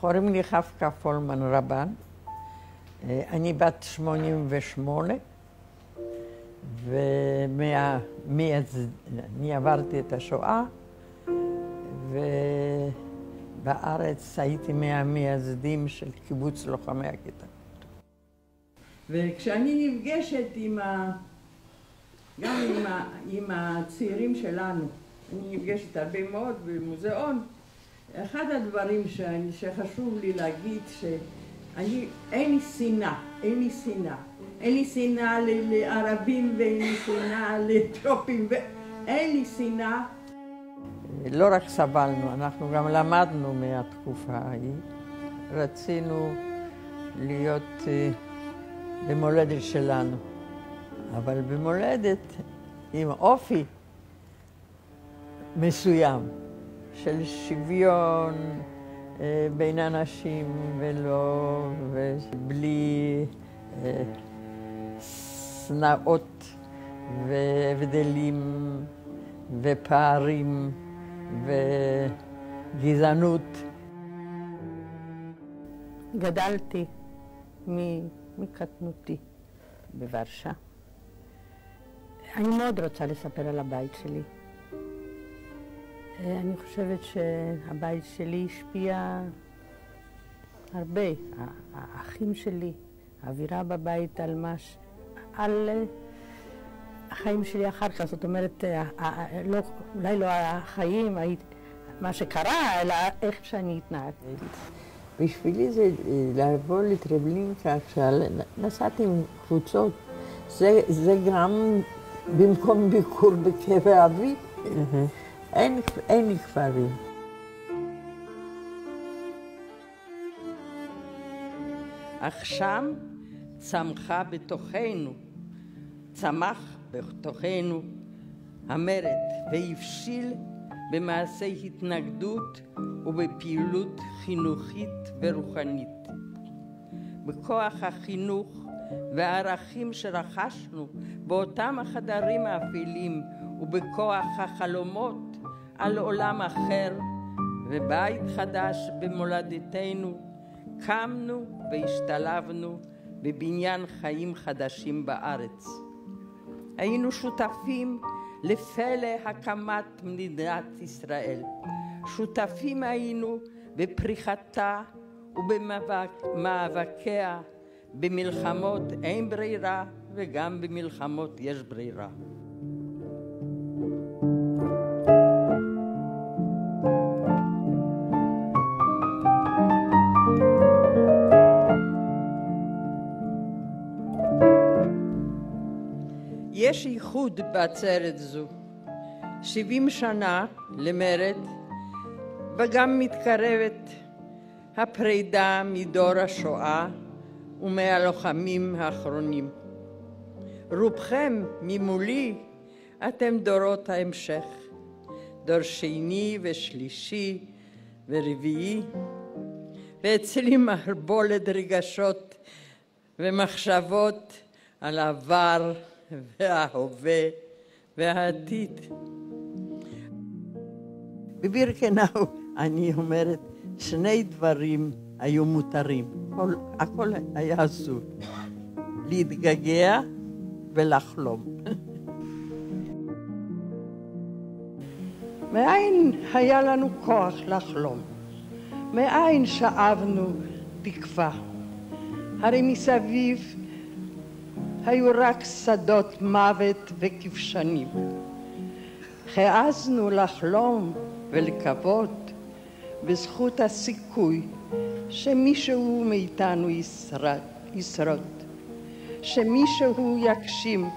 קוראים לי חפקה פולמן רבן. אני בת 88, ואני עברתי את השואה, ובארץ הייתי מהמייסדים של קיבוץ לוחמי הכיתה. וכשאני נפגשת גם עם הצעירים שלנו, אני נפגשת הרבה מאוד במוזיאון, אחד הדברים שחשוב לי להגיד אין לי שנאה, אין לי שנאה לערבים ואין לי שנאה לאתיופים, אין לי שנאה. לא רק סבלנו, אנחנו גם למדנו מהתקופה ההיא. רצינו להיות במולדת שלנו, אבל במולדת עם אופי מסוים של שוויון בין אנשים ולא, ובלי שנאות והבדלים ופערים וגזענות. גדלתי מקטנותי בוורשה. אני מאוד רוצה לספר על הבית שלי. אני חושבת שהבית שלי השפיע הרבה, האחים שלי, האווירה בבית על החיים שלי אחר כך. זאת אומרת, אולי לא החיים, מה שקרה, אלא איך שאני התנהגתי. בשבילי זה לבוא לטרבלינקה, כשנסעתי עם קבוצות, זה גם במקום ביקור בקבר אבי. אין לי כפרים. אך שם צמח בתוכנו המרד והבשיל במעשי התנגדות ובפעילות חינוכית ורוחנית. בכוח החינוך והערכים שרכשנו באותם החדרים האפלים ובכוח החלומות על עולם אחר ובית חדש במולדתנו, קמנו והשתלבנו בבניין חיים חדשים בארץ. היינו שותפים לפלא הקמת מדינת ישראל. שותפים היינו בפריחתה ובמאבקיה, במלחמות אין ברירה וגם במלחמות יש ברירה. יש ייחוד בעצרת זו, 70 שנה למרד, וגם מתקרבת הפרידה מדור השואה ומהלוחמים האחרונים. רובכם ממולי, אתם דורות ההמשך, דור שני ושלישי ורביעי, ואצלי מערבולת רגשות ומחשבות על העבר וההווה והעתיד. בבירקנאו אני אומרת, שני דברים היו מותרים. הכל היה אסור. להתגעגע ולחלום. מאין היה לנו כוח לחלום? מאין שאבנו תקווה? הרי מסביב היו רק שדות מוות וכבשנים. העזנו לחלום ולקוות בזכות הסיכוי שמישהו מאיתנו ישרוד, שמישהו יגשים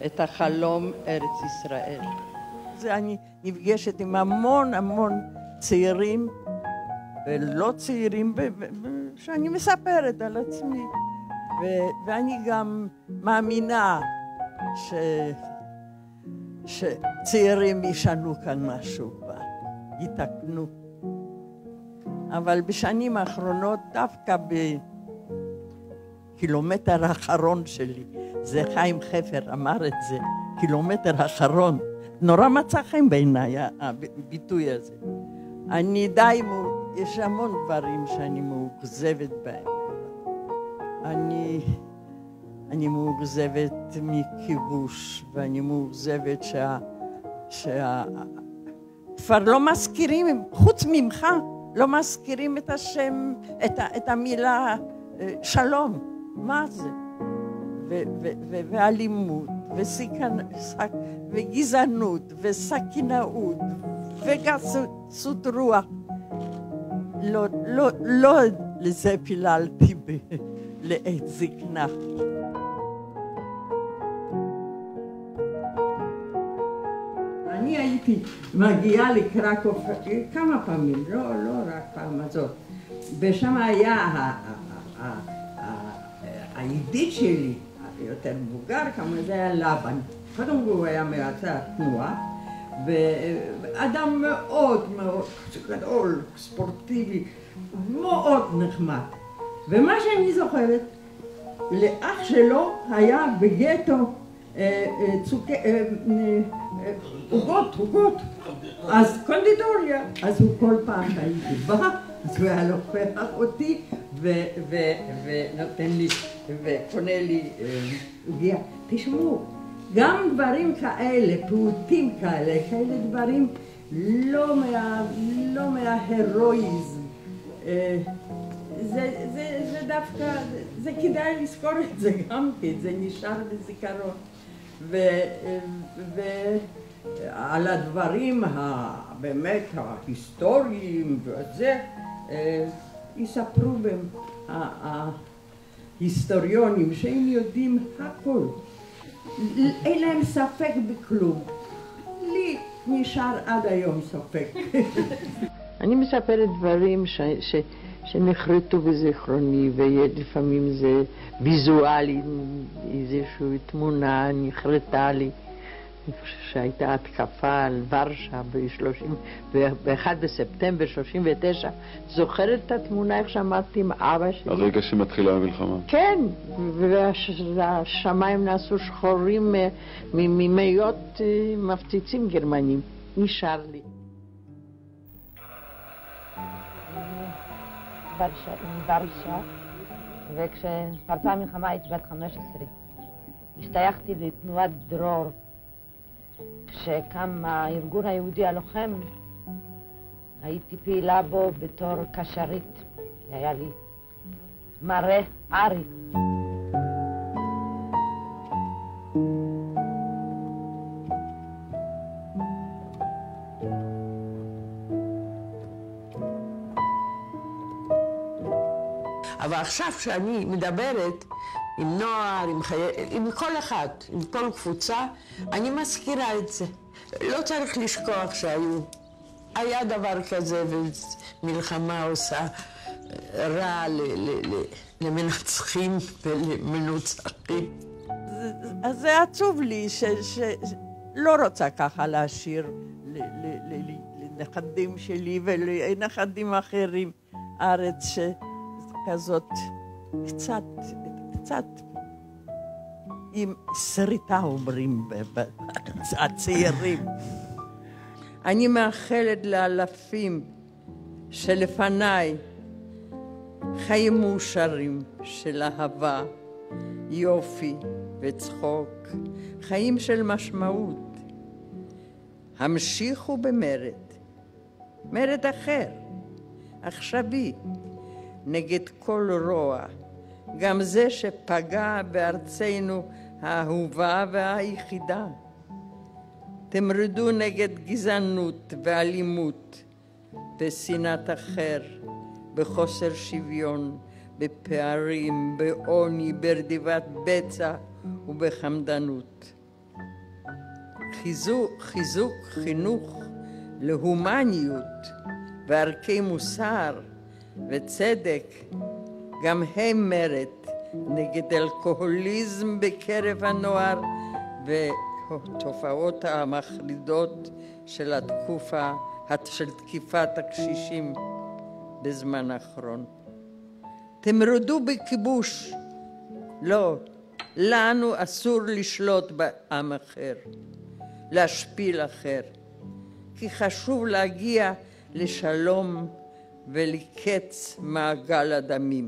את החלום ארץ ישראל. אני נפגשת עם המון צעירים ולא צעירים שאני מספרת על עצמי. ואני גם מאמינה שצעירים ישנו כאן משהו, יתקנו. אבל בשנים האחרונות, דווקא בקילומטר האחרון שלי, זה חיים חפר אמר את זה, קילומטר האחרון, נורא מצא חן בעיניי הביטוי הזה. אני די יש המון דברים שאני מאוכזבת בהם. אני מאוכזבת מכיבוש, ואני מאוכזבת כבר לא מזכירים, חוץ ממך, לא מזכירים את השם, את המילה שלום. מה זה? ואלימות, וגזענות, וסכינאות, וגסות רוח. לא לזה פיללתי לעת זקנה. אני הייתי מגיעה לקרקוב כמה פעמים, לא רק פעם הזאת. ושם היה הידיד שלי, יותר מבוגר, כמה זה היה לבן. קודם הוא היה מהצד התנועה, ואדם מאוד גדול, ספורטיבי, מאוד נחמד. ומה שאני זוכרת, לאח שלו היה בגטו עוגות, אז קונדיטוריה, אז הוא כל פעם הייתי בא, אז הוא היה לוקח אותי ונותן לי וקונה לי עוגיה. תשמעו, גם דברים כאלה, פעוטים כאלה דברים לא מההירואיזם. זה דווקא, זה כדאי לזכור את זה גם כן, זה נשאר בזיכרון. ועל הדברים באמת ההיסטוריים וזה, יספרו בהם ההיסטוריונים שהם יודעים הכל. אין להם ספק בכלום. לי נשאר עד היום ספק. אני מספרת דברים שנחרטו בזיכרוני, ולפעמים זה ויזואלי, איזושהי תמונה נחרטה לי. אני חושבת שהייתה התקפה על ורשה ב-1 בספטמבר 39. זוכרת את התמונה איך שאמרתי עם אבא שלי? הרגע שמתחילה המלחמה. כן, והשמיים נעשו שחורים ממיות מפציצים גרמנים. נשאר לי. ורשה, וכשפרצה המלחמה הייתי בת 15. השתייכתי לתנועת דרור. כשקם הארגון היהודי הלוחם, הייתי פעילה בו בתור קשרית. היה לי מראה ארי. אבל עכשיו כשאני מדברת עם נוער, עם כל אחד, עם כל קבוצה, אני מזכירה את זה. לא צריך לשכוח היה דבר כזה, ומלחמה עושה רע למנצחים ולמנוצחים. אז זה עצוב לי שלא רוצה ככה להשאיר לנכדים שלי ולנכדים אחרים ארץ כזאת קצת עם שריטה אומרים הצעירים. אני מאחלת לאלפים שלפניי חיים מאושרים של אהבה, יופי וצחוק, חיים של משמעות. המשיכו מרד אחר, עכשווי, נגד כל רוע, גם זה שפגע בארצנו האהובה והיחידה. תמרדו נגד גזענות ואלימות ושנאת אחר, בחוסר שוויון, בפערים, בעוני, ברדיבת בצע ובחמדנות. חיזוק חינוך להומניות וערכי מוסר וצדק, גם הם מרד נגד אלכוהוליזם בקרב הנוער ותופעות המחרידות של תקיפת הקשישים בזמן האחרון. תמרדו בכיבוש. לא, לנו אסור לשלוט בעם אחר, להשפיל אחר, כי חשוב להגיע לשלום ולקץ מעגל הדמים.